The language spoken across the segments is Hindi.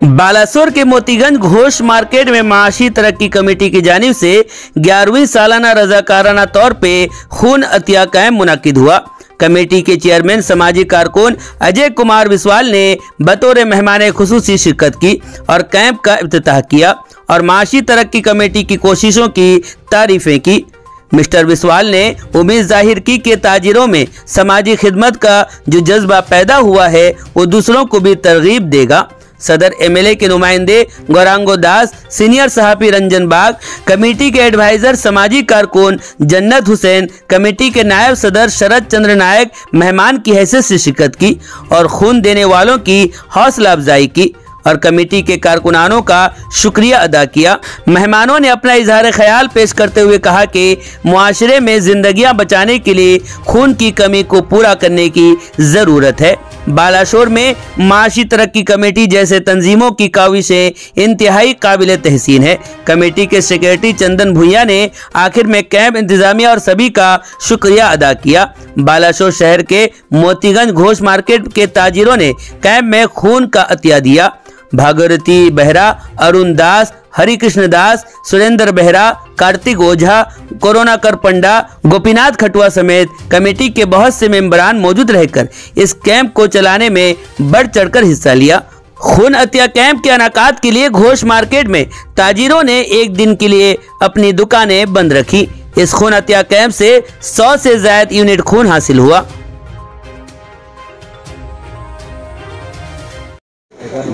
बालासोर के मोतीगंज घोष मार्केट में माशी तरक्की कमेटी की जानिब से 11वीं सालाना रजाकाराना तौर पे खून अतिया कैंप मुनाकिद हुआ। कमेटी के चेयरमैन सामाजिक कारकुन अजय कुमार बिस्वाल ने बतौर मेहमान खुसूसी शिरकत की और कैंप का इफ्तिताह किया और माशी तरक्की कमेटी की कोशिशों की तारीफें की। मिस्टर बिस्वाल ने उम्मीद जाहिर की कि ताजिरों में समाजी खिदमत का जो जज्बा पैदा हुआ है वो दूसरों को भी तरगीब देगा। सदर एमएलए के नुमाइंदे गौरांगो दास, सीनियर सहाफी रंजन बाग, कमेटी के एडवाइजर सामाजिक कारकुन जन्नत हुसैन, कमेटी के नायब सदर शरद चंद्र नायक मेहमान की हैसियत से शिरकत की और खून देने वालों की हौसला अफजाई की और कमेटी के कारकुनानों का शुक्रिया अदा किया। मेहमानों ने अपना इजहार ख्याल पेश करते हुए कहा कि मुआशरे में जिंदगियां बचाने के लिए खून की कमी को पूरा करने की ज़रूरत है। बालासोर में माशी तरक्की कमेटी जैसे तंजीमों की काविशें इंतहाई काबिल तहसीन है। कमेटी के सेक्रेटरी चंदन भुइया ने आखिर में कैंप इंतजामिया और सभी का शुक्रिया अदा किया। बालासोर शहर के मोतीगंज घोष मार्केट के ताजिरों ने कैंप में खून का अतिया दिया। भागीरथी बेहरा, अरुण दास, हरि कृष्ण दास, सुरेंद्र बेहरा, कार्तिक ओझा, कोरोनाकर पंडा, गोपीनाथ खटुआ समेत कमेटी के बहुत से मेंबरान मौजूद रहकर इस कैंप को चलाने में बढ़ चढ़कर हिस्सा लिया। खून अतिया कैंप के इनाकात के लिए घोष मार्केट में ताजिरों ने एक दिन के लिए अपनी दुकानें बंद रखी। इस खून अतिया कैंप से 100 से ज्यादा यूनिट खून हासिल हुआ।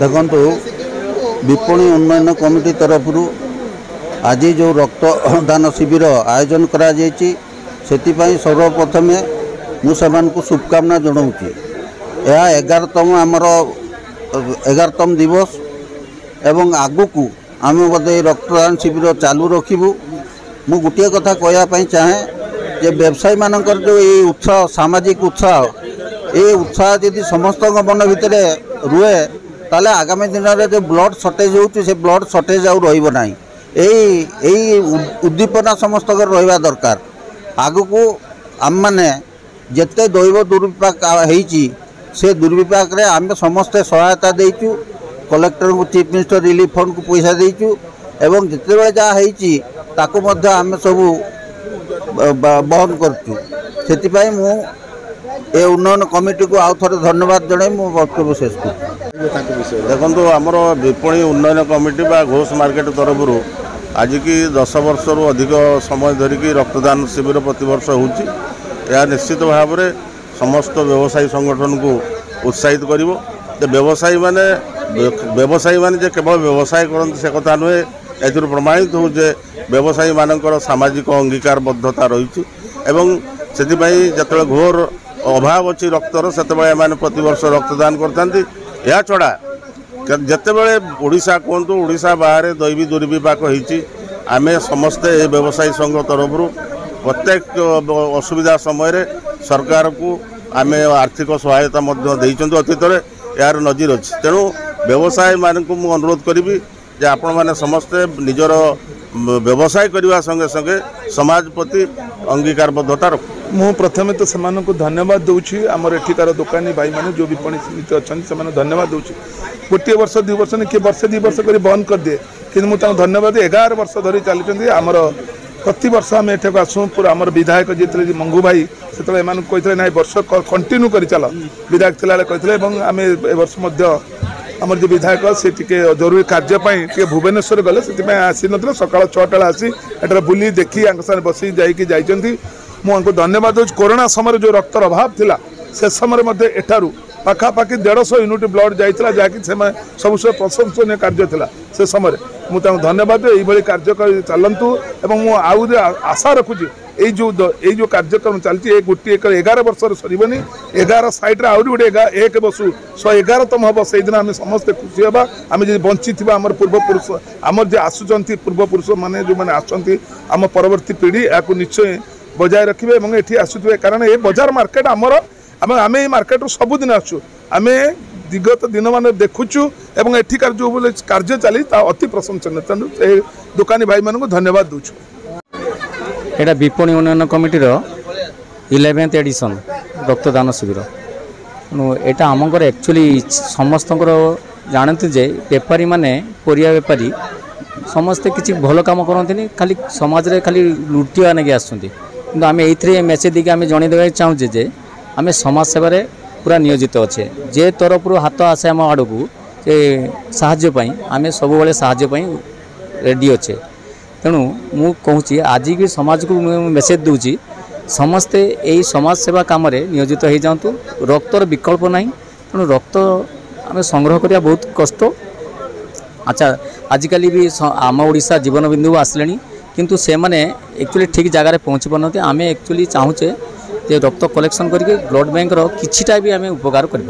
देखो विपणी उन्नयन कमिटी तरफ आज जो रक्तदान शिविर आयोजन करा से सर्वप्रथम मुझे शुभकामना जनाऊँगी। यह 11तम आमर 11तम दिवस एवं आगु आम बोधे रक्तदान शिविर चालू रखू। मु गोटे कथा कहवाई चाहे जे व्यवसायी मानकर जो ये उत्साह सामाजिक उत्साह ये उत्साह यदि समस्त मन भितर रुए ताले आगामी दिन में जो ब्लड सर्टेज होती से ब्लड सर्टेज आउ रहा यही उद्दीपना समस्त रहा दरकार। आगु आम मैंने जिते दैव दुर्विपाक होती से दुर्विपाक रे आम समस्ते सहायता देचु। कलेक्टर को चीफ मिनिस्टर रिलीफ फंड को पैसा देचु एवं जिते बड़े जहाँ होती आम सब बहन करचु। से मु ए उन्नयन कमिटी को आउ थे धन्यवाद जन मो वक्तव्य शेष कर। देखो आमर विपणी उन्नयन कमिटी बा घोष मार्केट तरफ आज की 10 वर्ष रु अधिक समय धरिकी रक्तदान शिविर प्रतिवर्ष होची। यह निश्चित भाव में समस्त व्यवसायी संगठन को उत्साहित करिवो। व्यवसायी माने जे केवल व्यवसाय करते से कथा नुहे। एथुर प्रमाणित हो जे व्यवसायी मानकर सामाजिक अंगीकारबद्धता रही एवं से जत घोर अभाव अच्छी रक्तर से प्रतिवर्ष रक्तदान करते। यह छड़ा जितेबले ओडिशा कहतु ओडिशा बाहर दैवी दुर्विपाक होती आम समस्ते व्यवसायी संघ तरफ प्रत्येक असुविधा समय सरकार को आम आर्थिक सहायता अतीत यार नजीर अच्छी। तेणु व्यवसायी मान को मुझे अनुरोध करी जे आपण मैंने समस्ते निजर व्यवसाय करने संगे संगे समाज प्रति अंगीकारबद्धता रख। मु प्रथम तो से धन्यवाद दूची आमर एठिकार दुकानी भाई मैंने जो विपणी समिति अच्छा से धन्यवाद दूची। गोटे वर्ष 2 वर्ष नहीं किए वर्षे 2 वर्ष कर बंद कर दिए कि धन्यवाद 11 वर्ष धरी चली आमर प्रति वर्ष आम एठाक आसू पूरा आमर विधायक जी मंगू भाई से कहते ना वर्ष कंटिन्यू कर चल विधायक थिला कहते आम ए वर्ष आमर जो विधायक से जरूरी कार्यपाई भुवनेश्वर गले से आसी ना सका 6टा आसी एटार बुली देखी बस जाइए मुझे धन्यवाद दूँ। कोरोना समय जो रक्तर अभाव थिला से समय एठारू पाखापाखि 150 यूनिट ब्लड जाइला जहाँकि सब प्रशंसनीय कार्य थिला से समय मुझे धन्यवाद ये कार्य चलतु एवं मुझे आशा रखुची जो कार्यक्रम चलती गोटे 11 वर्ष सरबनी 11 सैड्रे आहरी गोटे 1 बसु 111तम हम से दिन आम समस्ते खुशी हाँ आम जो बंची आम पूर्वपुरुष आमर जो आसुँच पूर्वपुरुष मैंने जो मैंने आम परवर्ती पीढ़ी या निश्चय बजाय रखिए ये आसुवे कारण ये बजार मार्केट आमर आम मार्केट सबुदिन आसु आम विगत दिन मान देखुचु एवं एठिकार जो बोले कार्य चली अति प्रशंसनीय तेणु से दुकानी भाई मान धन्यवाद दूँ। एटा विपणी उन्नयन कमिटी 11th एडिशन रक्तदान शिविर एटा आम एक्चुअली समस्त जानते जे बेपारी माने परिया बेपारी समस्ते किसी भल कम करते खाली समाज रे खाली लुटिया नाकि आसुँच आम ये मेसेज देके आम जनईदेवा चाहूजे जे आम समाज सेवार पूरा नियोजित अच्छे जे तरफ हाथ आसे आम आड़ को साहाय्य आम सब साहाय्य रेडी अच्छे। तेणु मु कहूँ आज भी समाज को मेसेज दूची समस्ते यही समाज सेवा कम नियोजित हो जातु रक्तर विकल्प ना तेणु रक्त आम संग्रह करिया बहुत कष्ट। अच्छा आजिकल भी आम ओडिशा जीवन बिंदु आसले किंतु से माने एक्चुअली ठीक जगह पहुँची पारना आम एक्चुअली चाहूचे जे रक्त कलेक्शन करके ब्लड बैंक किछिटा भी आम उपकार कर।